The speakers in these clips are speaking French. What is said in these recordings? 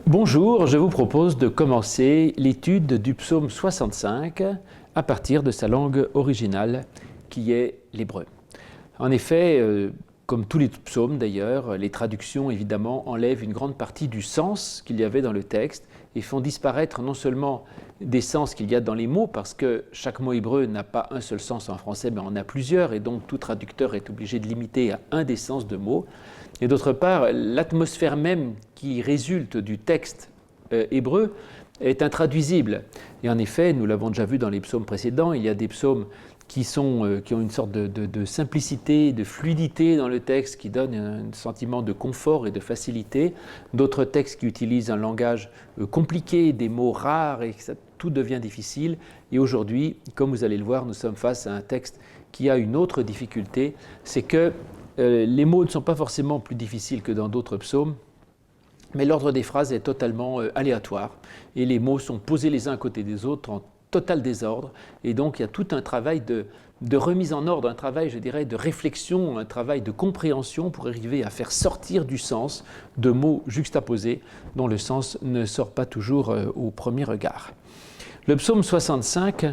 Bonjour, je vous propose de commencer l'étude du psaume 65 à partir de sa langue originale qui est l'hébreu. En effet, comme tous les psaumes d'ailleurs, les traductions évidemment enlèvent une grande partie du sens qu'il y avait dans le texte et font disparaître non seulement des sens qu'il y a dans les mots, parce que chaque mot hébreu n'a pas un seul sens en français, mais en a plusieurs, et donc tout traducteur est obligé de limiter à un des sens de mots. Et d'autre part, l'atmosphère même qui résulte du texte hébreu est intraduisible. Et en effet, nous l'avons déjà vu dans les psaumes précédents, il y a des psaumes qui ont une sorte de simplicité, de fluidité dans le texte, qui donnent un sentiment de confort et de facilité. D'autres textes qui utilisent un langage compliqué, des mots rares, et ça, tout devient difficile. Et aujourd'hui, comme vous allez le voir, nous sommes face à un texte qui a une autre difficulté, c'est que les mots ne sont pas forcément plus difficiles que dans d'autres psaumes, mais l'ordre des phrases est totalement aléatoire, et les mots sont posés les uns à côté des autres en total désordre, et donc il y a tout un travail de remise en ordre, un travail, je dirais, de réflexion, un travail de compréhension pour arriver à faire sortir du sens de mots juxtaposés dont le sens ne sort pas toujours au premier regard. Le psaume 65,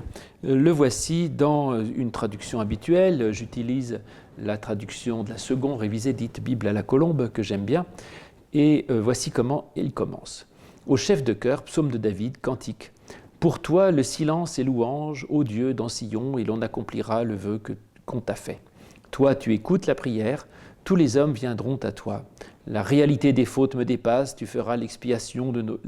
le voici dans une traduction habituelle. J'utilise la traduction de la seconde révisée dite Bible à la colombe, que j'aime bien. Et voici comment il commence. Au chef de chœur, psaume de David, cantique. Pour toi, le silence est louange, ô Dieu, dans Sion, et l'on accomplira le vœu qu'on t'a fait. Toi, tu écoutes la prière, tous les hommes viendront à toi. La réalité des fautes me dépasse, tu feras l'expiation de de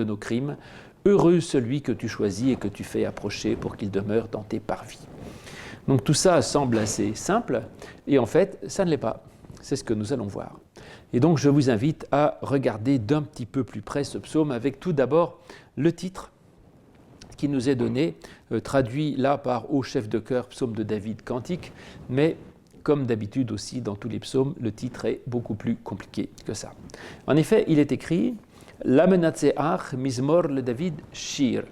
nos crimes. Heureux celui que tu choisis et que tu fais approcher pour qu'il demeure dans tes parvis. Donc tout ça semble assez simple, et en fait, ça ne l'est pas. C'est ce que nous allons voir. Et donc je vous invite à regarder d'un petit peu plus près ce psaume avec tout d'abord le titre qui nous est donné, traduit là par « Ô chef de chœur, psaume de David, cantique », mais comme d'habitude aussi dans tous les psaumes, le titre est beaucoup plus compliqué que ça. En effet, il est écrit « Lamenatseach mizmor le David shir ».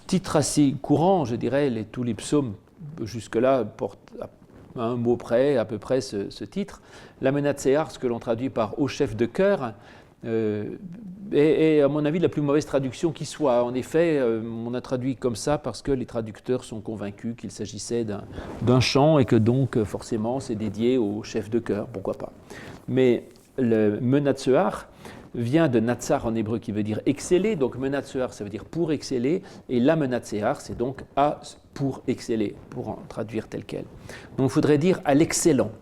Titre assez courant, je dirais, tous les psaumes jusque-là portent à un mot près, à peu près ce titre. Lamenatseach, ce que l'on traduit par « Ô chef de chœur », est à mon avis la plus mauvaise traduction qui soit. En effet, on a traduit comme ça parce que les traducteurs sont convaincus qu'il s'agissait d'un chant et que donc forcément c'est dédié au chef de chœur, pourquoi pas. Mais le menatseach vient de natsar en hébreu qui veut dire exceller, donc menatseach ça veut dire pour exceller, et la menatseach c'est donc à pour exceller, pour en traduire tel quel. Donc il faudrait dire à l'excellent.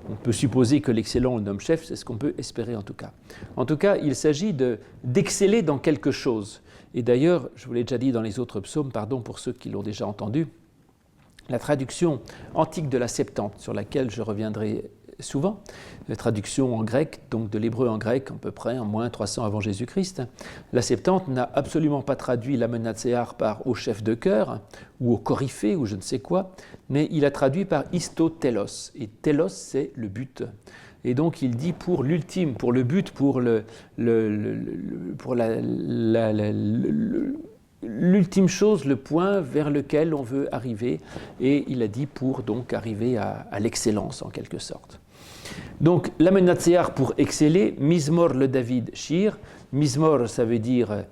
On peut supposer que l'excellent le nomme chef, c'est ce qu'on peut espérer en tout cas. En tout cas, il s'agit d'exceller dans quelque chose. Et d'ailleurs, je vous l'ai déjà dit dans les autres psaumes, pardon pour ceux qui l'ont déjà entendu, la traduction antique de la Septante, sur laquelle je reviendrai souvent, la traduction en grec, donc de l'hébreu en grec, à peu près en moins 300 avant Jésus-Christ, la Septante n'a absolument pas traduit l'amenatseach par « au chef de chœur » ou « au coryphée » ou je ne sais quoi, mais il a traduit par « istotelos ». Et telos, c'est le but. Et donc il dit pour l'ultime, pour le but, pour l'ultime chose, le point vers lequel on veut arriver, et il a dit pour donc arriver à l'excellence en quelque sorte. Donc l'amenatseach pour exceller, mizmor le David shir, mizmor ça veut dire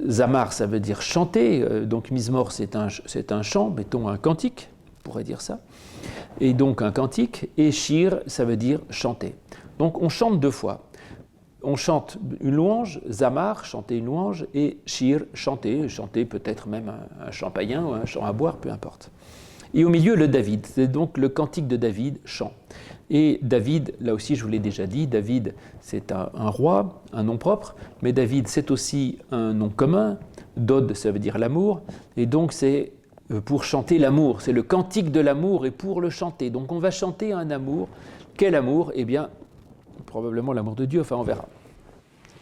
zamar, ça veut dire chanter, donc mizmor c'est un chant, mettons un cantique, on pourrait dire ça, et donc un cantique, et shir ça veut dire chanter. Donc on chante deux fois. On chante une louange, zamar, chanter une louange, et shir, chanter peut-être même un chant païen ou un chant à boire, peu importe. Et au milieu, le David, c'est donc le cantique de David, chant. Et David, là aussi je vous l'ai déjà dit, David c'est un roi, un nom propre, mais David c'est aussi un nom commun, Dod ça veut dire l'amour, et donc c'est pour chanter l'amour, c'est le cantique de l'amour et pour le chanter. Donc on va chanter un amour, quel amour? Eh bien, probablement l'amour de Dieu, enfin on verra.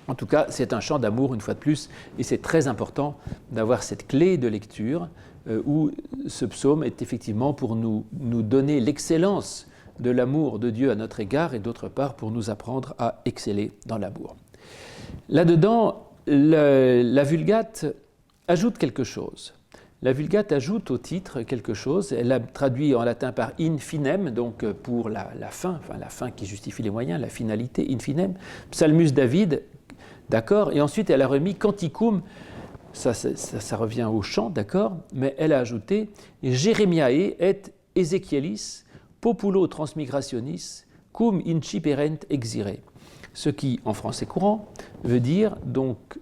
En tout cas, c'est un chant d'amour une fois de plus, et c'est très important d'avoir cette clé de lecture où ce psaume est effectivement pour nous donner l'excellence de l'amour de Dieu à notre égard et d'autre part pour nous apprendre à exceller dans l'amour. Là-dedans, la Vulgate ajoute quelque chose. la Vulgate ajoute au titre quelque chose. Elle l'a traduit en latin par in finem, donc pour la fin, enfin la fin qui justifie les moyens, la finalité, in finem. Psalmus David, d'accord, et ensuite elle a remis canticum, ça revient au chant, d'accord, mais elle a ajouté Jeremiae et Ezequielis, populo transmigrationis, cum inciperent exire. Ce qui, en français courant, veut dire donc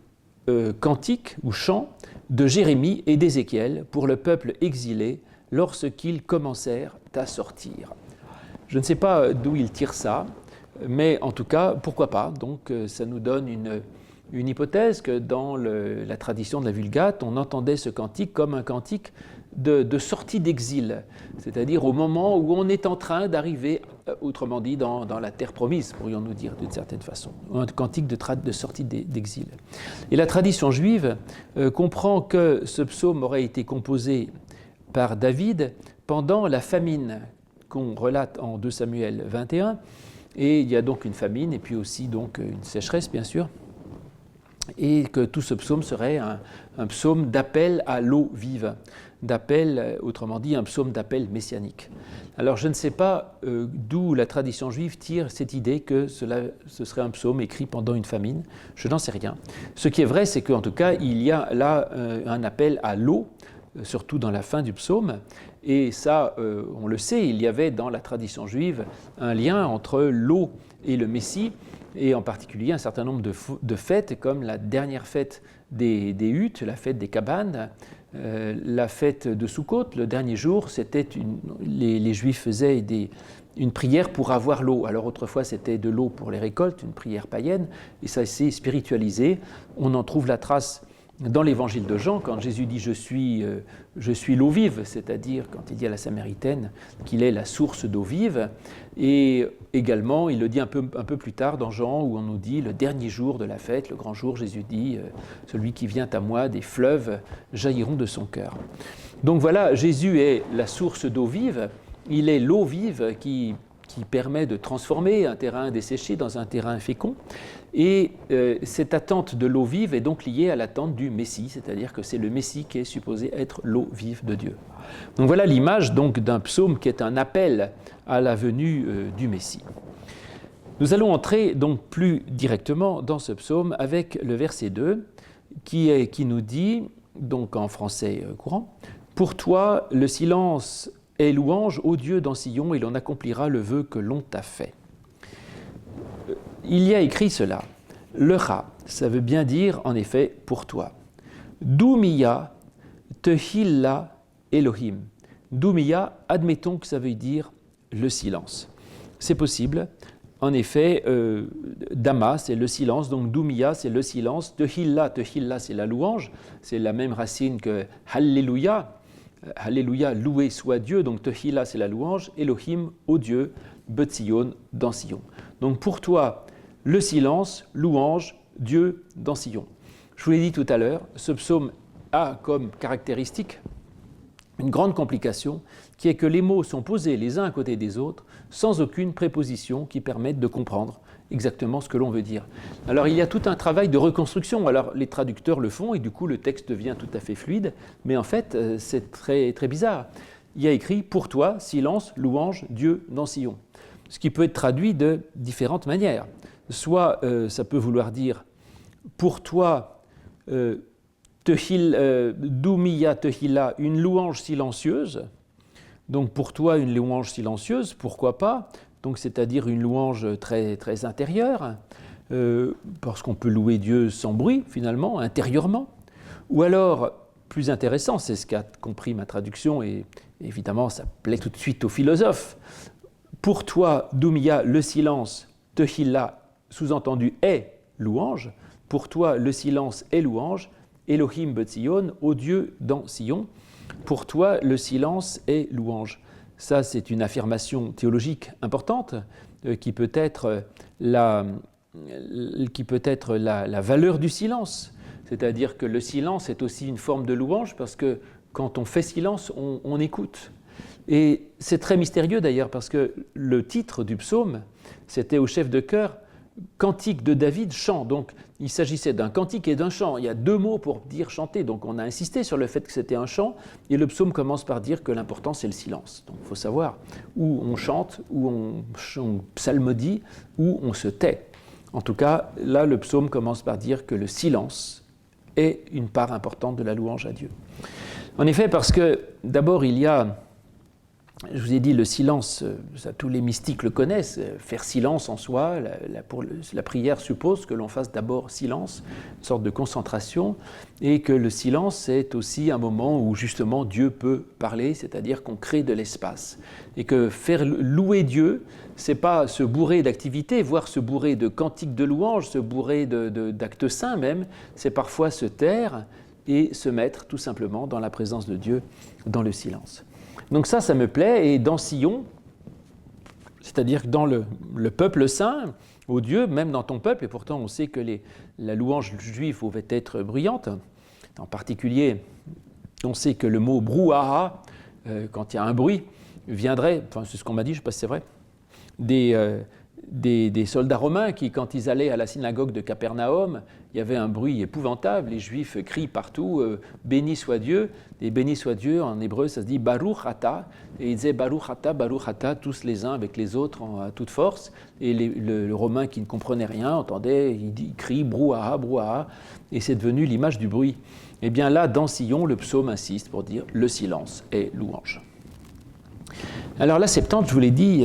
cantique ou chant de Jérémie et d'Ézéchiel pour le peuple exilé lorsqu'ils commencèrent à sortir. Je ne sais pas d'où il tire ça, mais en tout cas, pourquoi pas. Donc ça nous donne une hypothèse que dans la tradition de la Vulgate, on entendait ce cantique comme un cantique de sortie d'exil, c'est-à-dire au moment où on est en train d'arriver, autrement dit, dans la terre promise, pourrions-nous dire d'une certaine façon, un cantique de sortie d'exil. Et la tradition juive comprend que ce psaume aurait été composé par David pendant la famine qu'on relate en 2 Samuel 21, et il y a donc une famine et puis aussi donc une sécheresse bien sûr, et que tout ce psaume serait un psaume d'appel à l'eau vive, d'appel, autrement dit, un psaume d'appel messianique. Alors je ne sais pas d'où la tradition juive tire cette idée que ce serait un psaume écrit pendant une famine, je n'en sais rien. Ce qui est vrai, c'est qu'en tout cas, il y a là un appel à l'eau, surtout dans la fin du psaume, et ça, on le sait, il y avait dans la tradition juive un lien entre l'eau et le Messie, et en particulier un certain nombre de fêtes, comme la dernière fête des huttes, la fête des cabanes, la fête de Soukhot, le dernier jour, c'était les Juifs faisaient une prière pour avoir l'eau. Alors autrefois c'était de l'eau pour les récoltes, une prière païenne, et ça s'est spiritualisé. On en trouve la trace dans l'évangile de Jean, quand Jésus dit je suis l'eau vive, c'est-à-dire quand il dit à la Samaritaine qu'il est la source d'eau vive, et également il le dit un peu plus tard dans Jean où on nous dit le dernier jour de la fête, le grand jour, Jésus dit celui qui vient à moi, des fleuves jailliront de son cœur. Donc voilà, Jésus est la source d'eau vive, il est l'eau vive qui permet de transformer un terrain desséché dans un terrain fécond. Et cette attente de l'eau vive est donc liée à l'attente du Messie, c'est-à-dire que c'est le Messie qui est supposé être l'eau vive de Dieu. Donc voilà l'image donc d'un psaume qui est un appel à la venue du Messie. Nous allons entrer donc plus directement dans ce psaume avec le verset 2 qui nous dit, donc en français courant, « Pour toi, le silence est louange, ô Dieu d'Ancillon, et l'on accomplira le vœu que l'on t'a fait. » Il y a écrit cela. Lecha, ça veut bien dire en effet pour toi. Doumiya tehilla Elohim. Doumiya, admettons que ça veut dire le silence. C'est possible. En effet, Dama, c'est le silence, donc Doumiya, c'est le silence. Tehilla, c'est la louange. C'est la même racine que Halleluja. Alléluia, loué soit Dieu, donc Tehila c'est la louange, Elohim, ô Dieu, Betzion, dans Sion. Donc pour toi, le silence, louange, Dieu dans Sion. Je vous l'ai dit tout à l'heure, ce psaume a comme caractéristique une grande complication qui est que les mots sont posés les uns à côté des autres sans aucune préposition qui permette de comprendre exactement ce que l'on veut dire. Alors il y a tout un travail de reconstruction, alors les traducteurs le font et du coup le texte devient tout à fait fluide, mais en fait c'est très, très bizarre. Il y a écrit « Pour toi, silence, louange, Dieu dans Sion », ce qui peut être traduit de différentes manières. Soit ça peut vouloir dire « Pour toi, Doumiya Tehila, une louange silencieuse », donc pour toi une louange silencieuse, pourquoi pas ? Donc, c'est-à-dire une louange très, très intérieure, parce qu'on peut louer Dieu sans bruit, finalement, intérieurement. Ou alors, plus intéressant, c'est ce qu'a compris ma traduction, et évidemment, ça plaît tout de suite aux philosophes. Pour toi, Doumiya, le silence, Tehila, sous-entendu, est louange. Pour toi, le silence est louange. Elohim Betzion, ô Dieu dans Sion. Pour toi, le silence est louange. Ça, c'est une affirmation théologique importante qui peut être la valeur du silence. C'est-à-dire que le silence est aussi une forme de louange parce que quand on fait silence, on écoute. Et c'est très mystérieux d'ailleurs parce que le titre du psaume, c'était au chef de chœur cantique de David, chant. Donc il s'agissait d'un cantique et d'un chant. Il y a deux mots pour dire chanter. Donc on a insisté sur le fait que c'était un chant. Et le psaume commence par dire que l'important c'est le silence. Donc il faut savoir où on chante, où on psalmodie, où on se tait. En tout cas, là le psaume commence par dire que le silence est une part importante de la louange à Dieu. En effet, parce que d'abord il y a, je vous ai dit, le silence, ça, tous les mystiques le connaissent, faire silence en soi, la prière suppose que l'on fasse d'abord silence, une sorte de concentration, et que le silence est aussi un moment où justement Dieu peut parler, c'est-à-dire qu'on crée de l'espace. Et que faire louer Dieu, c'est pas se bourrer d'activités, voire se bourrer de cantiques de louanges, se bourrer d'actes saints même, c'est parfois se taire et se mettre tout simplement dans la présence de Dieu, dans le silence. Donc ça me plaît, et dans Sion, c'est-à-dire dans le peuple saint, au Dieu, même dans ton peuple, et pourtant on sait que la louange juive pouvait être bruyante, en particulier on sait que le mot brouhaha, quand il y a un bruit, viendrait, enfin c'est ce qu'on m'a dit, je ne sais pas si c'est vrai, des soldats romains qui, quand ils allaient à la synagogue de Capernaum, il y avait un bruit épouvantable, les Juifs crient partout « Béni soit Dieu », et « Béni soit Dieu », en hébreu, ça se dit « Baruch ata », et ils disaient « Baruch ata », tous les uns avec les autres à toute force, et le Romain qui ne comprenait rien entendait, il crie « brouhaha, brouhaha », et c'est devenu l'image du bruit. Et bien là, dans Sion, le psaume insiste pour dire « le silence est louange ». Alors la Septante, je vous l'ai dit,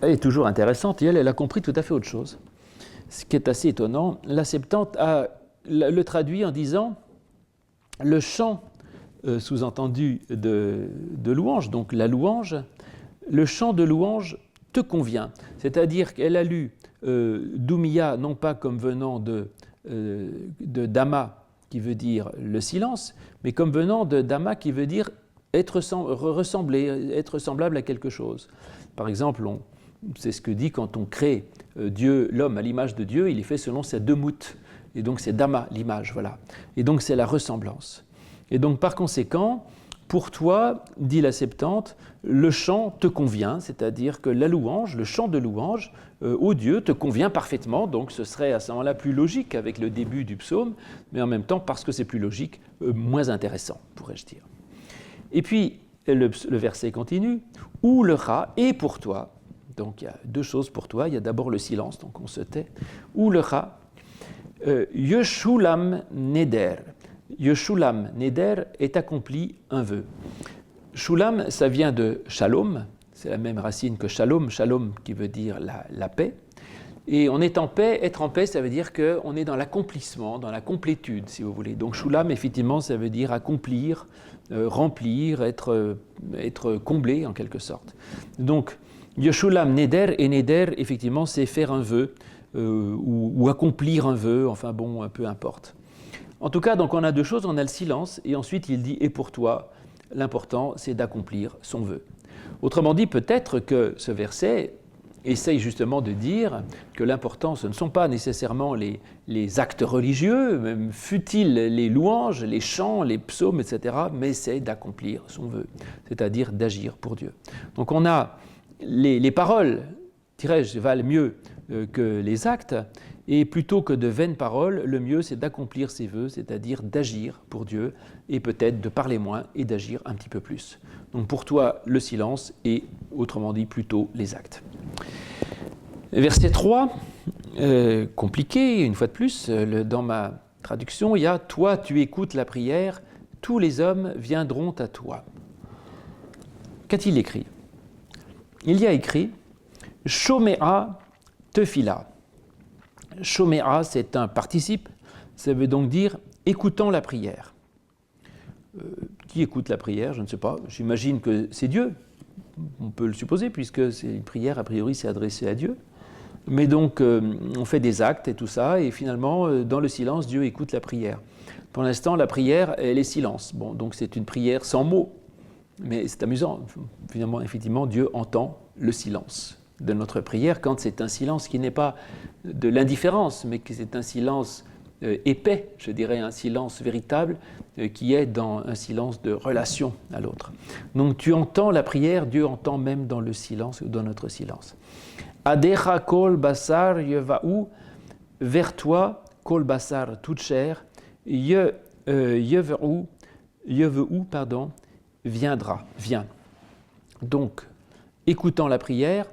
elle est toujours intéressante, et elle a compris tout à fait autre chose. Ce qui est assez étonnant, la Septante le traduit en disant le chant sous-entendu de louange, donc la louange, le chant de louange te convient. C'est-à-dire qu'elle a lu Doumia non pas comme venant de Dama, qui veut dire le silence, mais comme venant de Dama, qui veut dire être ressembler, être semblable à quelque chose. Par exemple, c'est ce que dit quand on crée Dieu, l'homme à l'image de Dieu, il est fait selon ses demout. Et donc c'est Dama, l'image, voilà. Et donc c'est la ressemblance. Et donc par conséquent, pour toi, dit la Septante, le chant te convient, c'est-à-dire que la louange, le chant de louange au Dieu te convient parfaitement, donc ce serait à ce moment-là plus logique avec le début du psaume, mais en même temps, parce que c'est plus logique, moins intéressant, pourrais-je dire. Et puis, le verset continue, « Ou le rat est pour toi », donc il y a deux choses pour toi, il y a d'abord le silence, donc on se tait, « Ou le rat, Yeshulam neder ». Yeshulam neder est accompli un vœu. Shulam, ça vient de shalom, c'est la même racine que shalom, shalom qui veut dire la paix. Et on est en paix, être en paix, ça veut dire qu'on est dans l'accomplissement, dans la complétude, si vous voulez. Donc shulam, effectivement, ça veut dire accomplir, remplir, être comblé en quelque sorte. Donc Yeshulam neder, et neder, effectivement, c'est faire un vœu ou accomplir un vœu, enfin bon, peu importe. En tout cas, donc on a deux choses, on a le silence, et ensuite il dit « et pour toi », l'important c'est d'accomplir son vœu. Autrement dit, peut-être que ce verset essaye justement de dire que l'important ce ne sont pas nécessairement les actes religieux, même futiles les louanges, les chants, les psaumes, etc., mais c'est d'accomplir son vœu, c'est-à-dire d'agir pour Dieu. Donc on a les paroles, dirais-je, valent mieux que les actes, et plutôt que de vaines paroles, le mieux c'est d'accomplir ses vœux, c'est-à-dire d'agir pour Dieu, et peut-être de parler moins et d'agir un petit peu plus. Donc pour toi, le silence, et autrement dit, plutôt les actes. Verset 3, compliqué, une fois de plus, dans ma traduction, il y a « Toi, tu écoutes la prière, tous les hommes viendront à toi ». Qu'a-t-il écrit ? Il y a écrit « Shomea tefila ». Shomea, c'est un participe, ça veut donc dire « écoutant la prière ». Qui écoute la prière ? Je ne sais pas, j'imagine que c'est Dieu, on peut le supposer, puisque c'est une prière, a priori, c'est adressé à Dieu. Mais donc, on fait des actes et tout ça, et finalement, dans le silence, Dieu écoute la prière. Pour l'instant, la prière, elle est silence. Bon, donc c'est une prière sans mots, mais c'est amusant. Finalement, effectivement, Dieu entend le silence de notre prière, quand c'est un silence qui n'est pas de l'indifférence, mais que c'est un silence épais, je dirais, un silence véritable, qui est dans un silence de relation à l'autre. Donc tu entends la prière, Dieu entend même dans le silence ou dans notre silence. Adecha kol basar yeva'u, vers toi, kol basar, toute chair, yeva'u, viendra, vient. Donc, écoutant la prière,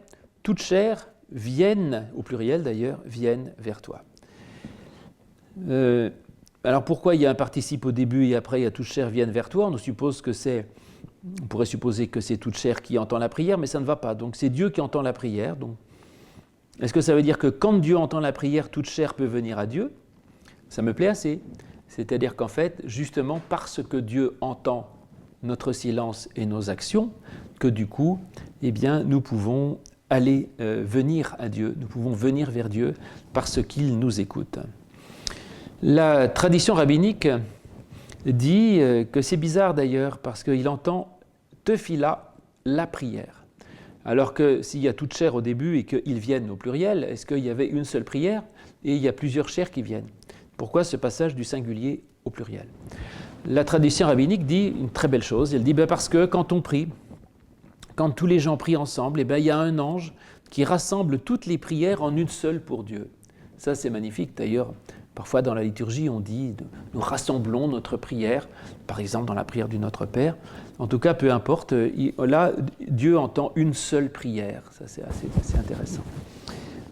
toute chair vienne, au pluriel d'ailleurs, vienne vers toi. Alors pourquoi il y a un participe au début et après il y a toute chair vienne vers toi? On pourrait supposer que c'est toute chair qui entend la prière, mais ça ne va pas. Donc c'est Dieu qui entend la prière. Donc, est-ce que ça veut dire que quand Dieu entend la prière, toute chair peut venir à Dieu? Ça me plaît assez. C'est-à-dire qu'en fait, justement parce que Dieu entend notre silence et nos actions, que du coup, eh bien, nous pouvons aller venir à Dieu, nous pouvons venir vers Dieu parce qu'il nous écoute. La tradition rabbinique dit que c'est bizarre d'ailleurs parce qu'il entend tefila, la prière. Alors que s'il y a toute chair au début et qu'ils viennent au pluriel, est-ce qu'il y avait une seule prière et il y a plusieurs chairs qui viennent? Pourquoi ce passage du singulier au pluriel? La tradition rabbinique dit une très belle chose, elle dit parce que quand on prie, quand tous les gens prient ensemble, il y a un ange qui rassemble toutes les prières en une seule pour Dieu. Ça c'est magnifique d'ailleurs. Parfois dans la liturgie on dit nous rassemblons notre prière, par exemple dans la prière du Notre Père. En tout cas peu importe, là Dieu entend une seule prière, ça c'est assez intéressant.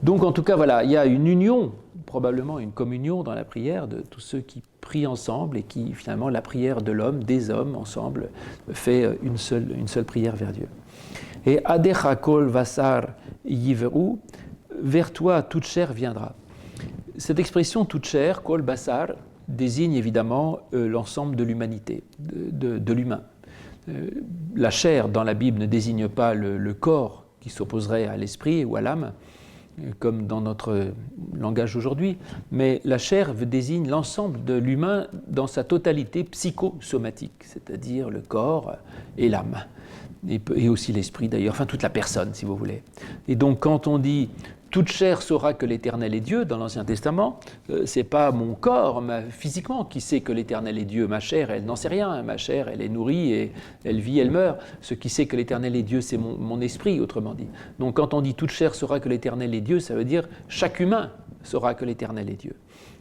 Donc en tout cas voilà, il y a une union, probablement une communion dans la prière de tous ceux qui prient ensemble et qui finalement la prière de l'homme, des hommes ensemble, fait une seule prière vers Dieu. Et Adecha kol vasar yiveru, vers toi toute chair viendra. Cette expression toute chair, kol basar, désigne évidemment l'ensemble de l'humanité, de l'humain. La chair dans la Bible ne désigne pas le corps qui s'opposerait à l'esprit ou à l'âme, comme dans notre langage aujourd'hui, mais la chair désigne l'ensemble de l'humain dans sa totalité psychosomatique, c'est-à-dire le corps et l'âme, et aussi l'esprit d'ailleurs, enfin toute la personne si vous voulez. Et donc quand on dit toute chair saura que l'Éternel est Dieu dans l'Ancien Testament, c'est pas mon corps physiquement qui sait que l'Éternel est Dieu. Ma chair, elle n'en sait rien. Ma chair, elle est nourrie et elle vit, elle meurt. Ce qui sait que l'Éternel est Dieu, c'est mon esprit, autrement dit. Donc quand on dit toute chair saura que l'Éternel est Dieu, ça veut dire chaque humain saura que l'Éternel est Dieu.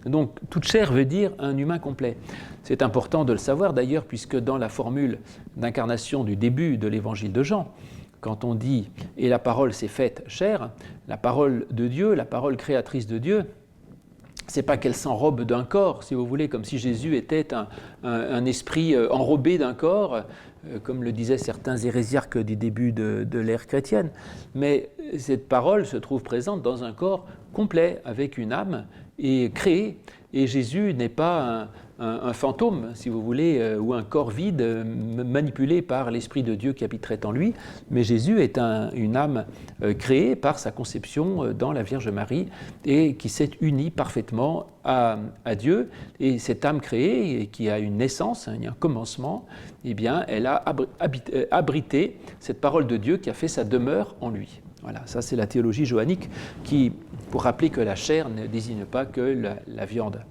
Donc toute chair veut dire un humain complet. C'est important de le savoir d'ailleurs, puisque dans la formule d'incarnation du début de l'Évangile de Jean, quand on dit « et la parole s'est faite chair », la parole de Dieu, la parole créatrice de Dieu, c'est pas qu'elle s'enrobe d'un corps, si vous voulez, comme si Jésus était un esprit enrobé d'un corps, comme le disaient certains hérésiarques du début de l'ère chrétienne. Mais cette parole se trouve présente dans un corps complet, avec une âme, et créé. Et Jésus n'est pas un fantôme, si vous voulez, ou un corps vide manipulé par l'Esprit de Dieu qui habiterait en lui, mais Jésus est une âme créée par sa conception dans la Vierge Marie et qui s'est unie parfaitement à Dieu. Et cette âme créée, qui a une naissance, un commencement, eh bien, elle a abrité cette parole de Dieu qui a fait sa demeure en lui. Voilà, ça c'est la théologie johannique qui, pour rappeler que la chair ne désigne pas que la viande.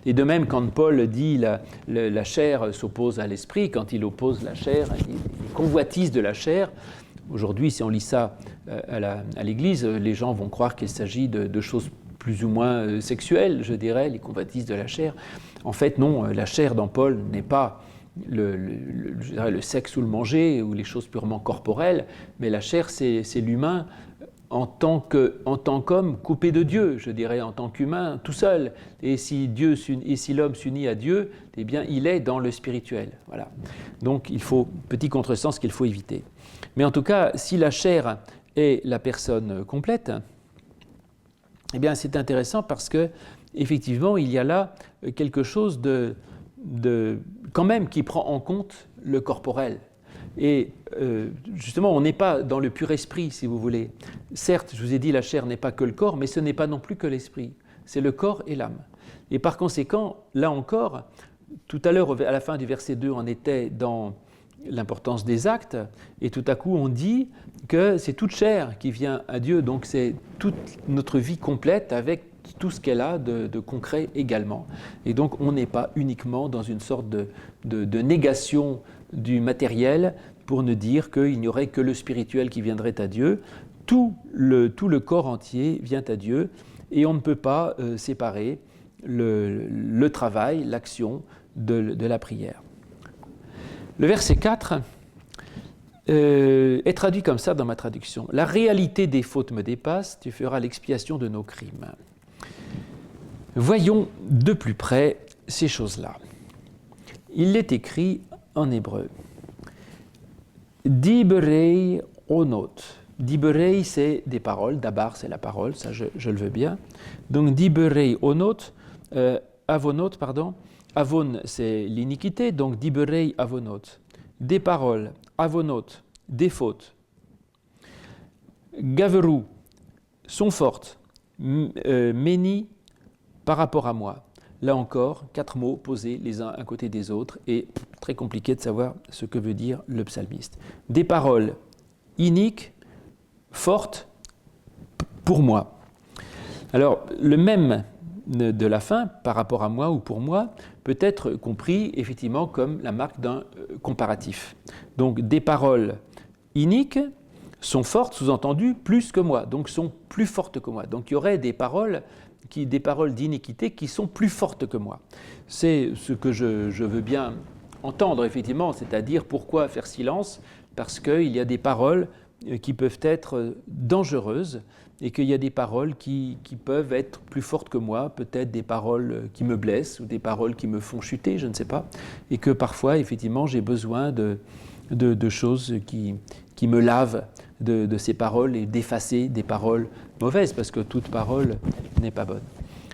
Et de même, quand Paul dit la chair s'oppose à l'esprit, quand il oppose la chair, les convoitises de la chair, aujourd'hui, si on lit ça à l'Église, les gens vont croire qu'il s'agit de choses plus ou moins sexuelles, je dirais, les convoitises de la chair. En fait, non, la chair dans Paul n'est pas le sexe ou le manger ou les choses purement corporelles, mais la chair c'est l'humain en tant qu'homme coupé de Dieu, je dirais, en tant qu'humain tout seul. Et si l'homme s'unit à Dieu, eh bien il est dans le spirituel. Voilà. Donc il faut, petit contresens qu'il faut éviter. Mais en tout cas, si la chair est la personne complète, eh bien c'est intéressant parce que effectivement il y a là quelque chose quand même qui prend en compte le corporel. Et justement, on n'est pas dans le pur esprit, si vous voulez. Certes, je vous ai dit, la chair n'est pas que le corps, mais ce n'est pas non plus que l'esprit. C'est le corps et l'âme. Et par conséquent, là encore, tout à l'heure, à la fin du verset 2, on était dans l'importance des actes, et tout à coup, on dit que c'est toute chair qui vient à Dieu, donc c'est toute notre vie complète avec tout ce qu'elle a de concret également. Et donc on n'est pas uniquement dans une sorte de négation du matériel pour ne dire qu'il n'y aurait que le spirituel qui viendrait à Dieu. tout le corps entier vient à Dieu et on ne peut pas séparer le travail, l'action de la prière. Le verset 4 est traduit comme ça dans ma traduction. La réalité des fautes me dépasse, tu feras l'expiation de nos crimes. Voyons de plus près ces choses-là. Il est écrit en hébreu. Diberei onot. Diberei, c'est des paroles. Dabar, c'est la parole, ça je le veux bien. Donc diberei onot, avonot, pardon. Avon, c'est l'iniquité, donc diberei avonot. Des paroles, avonot, des fautes. Gaveru, sont fortes. Meni, par rapport à moi. Là encore, 4 mots posés les uns à côté des autres et très compliqué de savoir ce que veut dire le psalmiste. Des paroles iniques, fortes, pour moi. Alors, le même de la fin, par rapport à moi ou pour moi, peut être compris effectivement comme la marque d'un comparatif. Donc, des paroles iniques sont fortes, sous-entendu, plus que moi, donc sont plus fortes que moi. Donc, il y aurait des paroles d'iniquité qui sont plus fortes que moi. C'est ce que je veux bien entendre, effectivement, c'est-à-dire pourquoi faire silence? Parce qu'il y a des paroles qui peuvent être dangereuses et qu'il y a des paroles qui peuvent être plus fortes que moi, peut-être des paroles qui me blessent ou des paroles qui me font chuter, je ne sais pas, et que parfois, effectivement, j'ai besoin de choses qui me lavent de ces paroles et d'effacer des paroles mauvaises, parce que toute parole n'est pas bonne.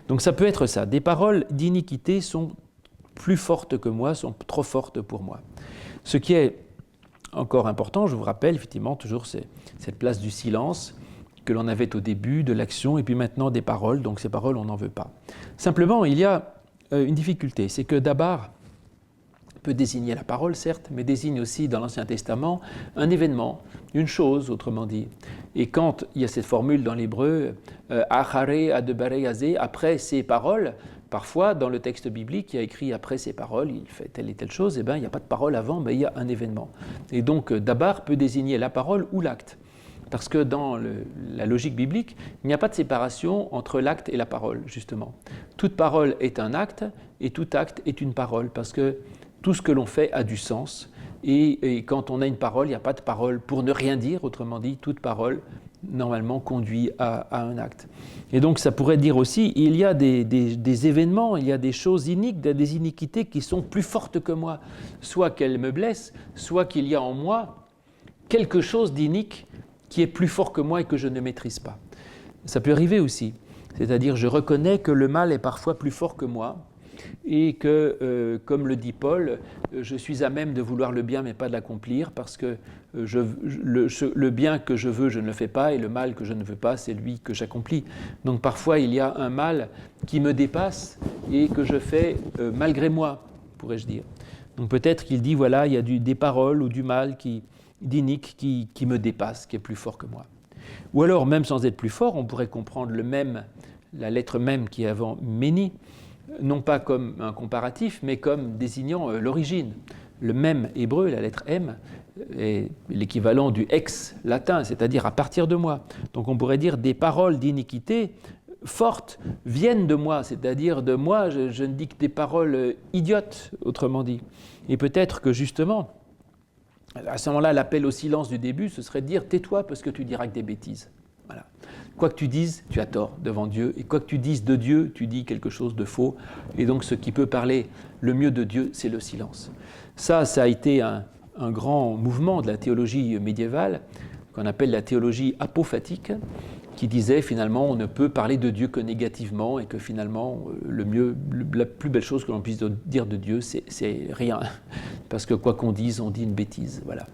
Donc ça peut être ça. Des paroles d'iniquité sont plus fortes que moi, sont trop fortes pour moi. Ce qui est encore important, je vous rappelle effectivement toujours cette place du silence que l'on avait au début, de l'action, et puis maintenant des paroles, donc ces paroles on n'en veut pas. Simplement, il y a une difficulté, c'est que Dabar peut désigner la parole, certes, mais désigne aussi dans l'Ancien Testament un événement, une chose, autrement dit. Et quand il y a cette formule dans l'hébreu, achare adebare azé, après ces paroles, parfois dans le texte biblique, il y a écrit après ces paroles, il fait telle et telle chose, et bien il n'y a pas de parole avant, mais il y a un événement. Et donc dabar peut désigner la parole ou l'acte. Parce que dans la logique biblique, il n'y a pas de séparation entre l'acte et la parole, justement. Toute parole est un acte, et tout acte est une parole, parce que tout ce que l'on fait a du sens, et quand on a une parole, il n'y a pas de parole pour ne rien dire, autrement dit, toute parole, normalement, conduit à un acte. Et donc, ça pourrait dire aussi, il y a des événements, il y a des choses iniques, des iniquités qui sont plus fortes que moi, soit qu'elles me blessent, soit qu'il y a en moi quelque chose d'inique qui est plus fort que moi et que je ne maîtrise pas. Ça peut arriver aussi, c'est-à-dire je reconnais que le mal est parfois plus fort que moi, et que, comme le dit Paul, je suis à même de vouloir le bien mais pas de l'accomplir, parce que le bien que je veux, je ne le fais pas, et le mal que je ne veux pas, c'est lui que j'accomplis. Donc parfois, il y a un mal qui me dépasse et que je fais malgré moi, pourrais-je dire. Donc peut-être qu'il dit, voilà, il y a des paroles ou du mal d'inique qui me dépasse, qui est plus fort que moi. Ou alors, même sans être plus fort, on pourrait comprendre la lettre même qui est avant Méni, non pas comme un comparatif, mais comme désignant l'origine. Le même hébreu, la lettre M, est l'équivalent du ex latin, c'est-à-dire à partir de moi. Donc on pourrait dire des paroles d'iniquité fortes viennent de moi, c'est-à-dire de moi, je ne dis que des paroles idiotes, autrement dit. Et peut-être que justement, à ce moment-là, l'appel au silence du début, ce serait de dire « tais-toi parce que tu diras que des bêtises ». Voilà. Quoi que tu dises, tu as tort devant Dieu. Et quoi que tu dises de Dieu, tu dis quelque chose de faux. Et donc ce qui peut parler le mieux de Dieu, c'est le silence. Ça a été un grand mouvement de la théologie médiévale, qu'on appelle la théologie apophatique, qui disait finalement on ne peut parler de Dieu que négativement et que finalement la plus belle chose que l'on puisse dire de Dieu, c'est rien. Parce que quoi qu'on dise, on dit une bêtise. Voilà.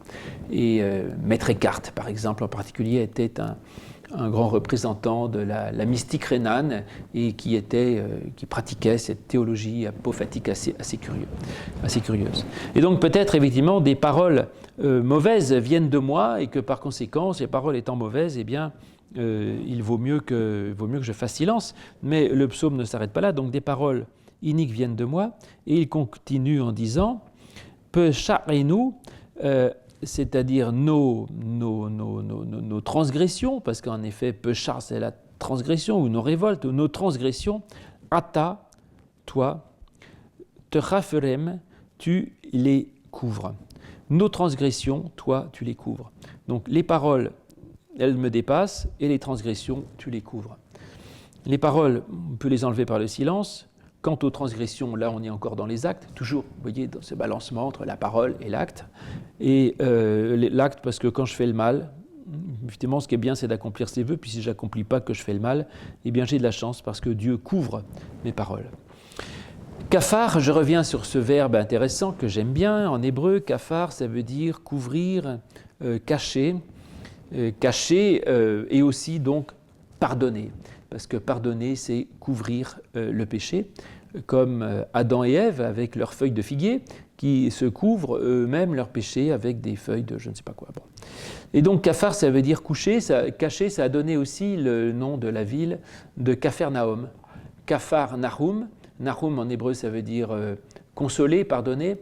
Et Maître Eckhart, par exemple, en particulier, était un grand représentant de la mystique rhénane et qui pratiquait cette théologie apophatique assez curieuse. Et donc peut-être effectivement des paroles mauvaises viennent de moi et que par conséquent, ces paroles étant mauvaises, eh bien il vaut mieux que je fasse silence. Mais le psaume ne s'arrête pas là, donc des paroles iniques viennent de moi et il continue en disant « Peu sha'renu c'est-à-dire nos transgressions, parce qu'en effet, Peshar, c'est la transgression, ou nos révoltes, ou nos transgressions, Ata, toi, Techaferem, tu les couvres. Nos transgressions, toi, tu les couvres. Donc les paroles, elles me dépassent, et les transgressions, tu les couvres. Les paroles, on peut les enlever par le silence. Quant aux transgressions, là, on est encore dans les actes, toujours, vous voyez, dans ce balancement entre la parole et l'acte. Et l'acte, parce que quand je fais le mal, effectivement, ce qui est bien, c'est d'accomplir ses vœux, puis si je n'accomplis pas que je fais le mal, eh bien, j'ai de la chance, parce que Dieu couvre mes paroles. Kafar, je reviens sur ce verbe intéressant que j'aime bien en hébreu. Kafar, ça veut dire couvrir, cacher, et aussi donc pardonner. Parce que pardonner, c'est couvrir le péché, comme Adam et Ève avec leurs feuilles de figuier, qui se couvrent eux-mêmes leur péché avec des feuilles de je ne sais pas quoi. Bon. Et donc Kafar, ça veut dire coucher, cacher, ça a donné aussi le nom de la ville de Capharnaüm. Kafar Nahum. Nahum en hébreu, ça veut dire consoler, pardonner.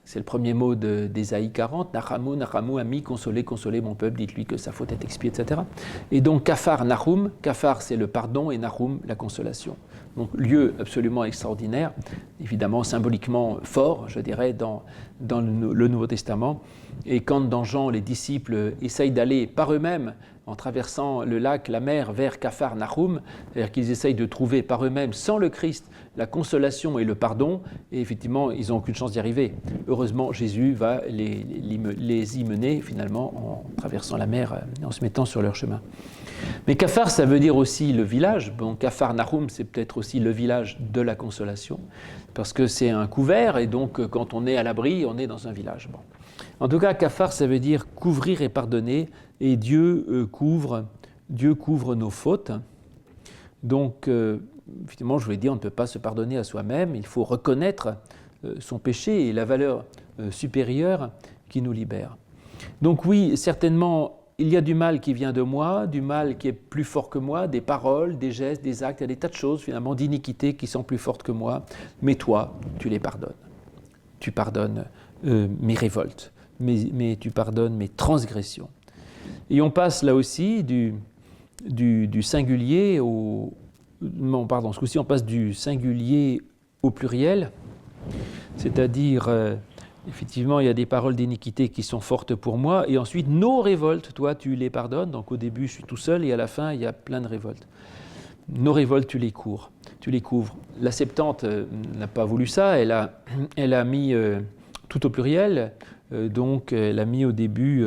C'est le premier mot d'Ésaïe 40. Nachamu, ami, consoler, consoler mon peuple, dites-lui que sa faute est expiée, etc. Et donc Kafar Nahum, Kafar c'est le pardon et Nahum la consolation. Donc lieu absolument extraordinaire, évidemment symboliquement fort, je dirais, dans le Nouveau Testament. Et quand dans Jean, les disciples essayent d'aller par eux-mêmes, en traversant le lac, la mer, vers Kafar Nahum, c'est-à-dire qu'ils essayent de trouver par eux-mêmes, sans le Christ, la consolation et le pardon, et effectivement, ils n'ont aucune chance d'y arriver. Heureusement, Jésus va les y mener, finalement, en traversant la mer, en se mettant sur leur chemin. Mais Kafar, ça veut dire aussi le village. Bon, Kafar Nahum, c'est peut-être aussi le village de la consolation, parce que c'est un couvert, et donc quand on est à l'abri, on est dans un village. Bon. En tout cas, Kafar, ça veut dire couvrir et pardonner, et Dieu couvre nos fautes. Donc, effectivement, je vous l'ai dit, on ne peut pas se pardonner à soi-même, il faut reconnaître son péché et la valeur supérieure qui nous libère. Donc oui, certainement, il y a du mal qui vient de moi, du mal qui est plus fort que moi, des paroles, des gestes, des actes, il y a des tas de choses finalement d'iniquité qui sont plus fortes que moi, mais toi, tu les pardonnes. Tu pardonnes mes révoltes, mais tu pardonnes mes transgressions. Et on passe là aussi du singulier au... Non, pardon, ce coup-ci on passe du singulier au pluriel, c'est-à-dire, effectivement, il y a des paroles d'iniquité qui sont fortes pour moi, et ensuite, nos révoltes, toi, tu les pardonnes, donc au début, je suis tout seul, et à la fin, il y a plein de révoltes. Nos révoltes, tu les couvres. La Septante n'a pas voulu ça, elle a mis tout au pluriel, donc elle a mis au début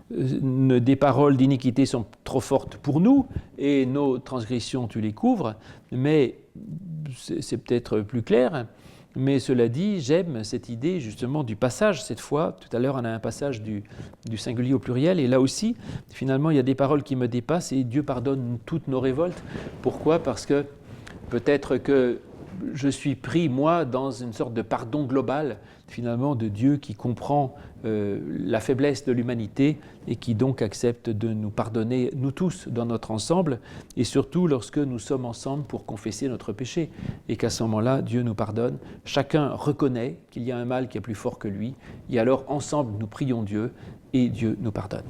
des paroles d'iniquité sont trop fortes pour nous et nos transgressions tu les couvres, mais c'est peut-être plus clair, mais cela dit, j'aime cette idée justement du passage cette fois. Tout à l'heure on a un passage du singulier au pluriel et là aussi finalement il y a des paroles qui me dépassent et Dieu pardonne toutes nos révoltes. Pourquoi ? Parce que peut-être que je suis pris, moi, dans une sorte de pardon global, finalement, de Dieu qui comprend la faiblesse de l'humanité et qui donc accepte de nous pardonner, nous tous, dans notre ensemble, et surtout lorsque nous sommes ensemble pour confesser notre péché, et qu'à ce moment-là, Dieu nous pardonne. Chacun reconnaît qu'il y a un mal qui est plus fort que lui, et alors, ensemble, nous prions Dieu, et Dieu nous pardonne.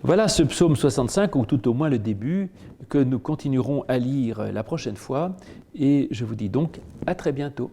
Voilà ce psaume 65, ou tout au moins le début, que nous continuerons à lire la prochaine fois, et je vous dis donc à très bientôt.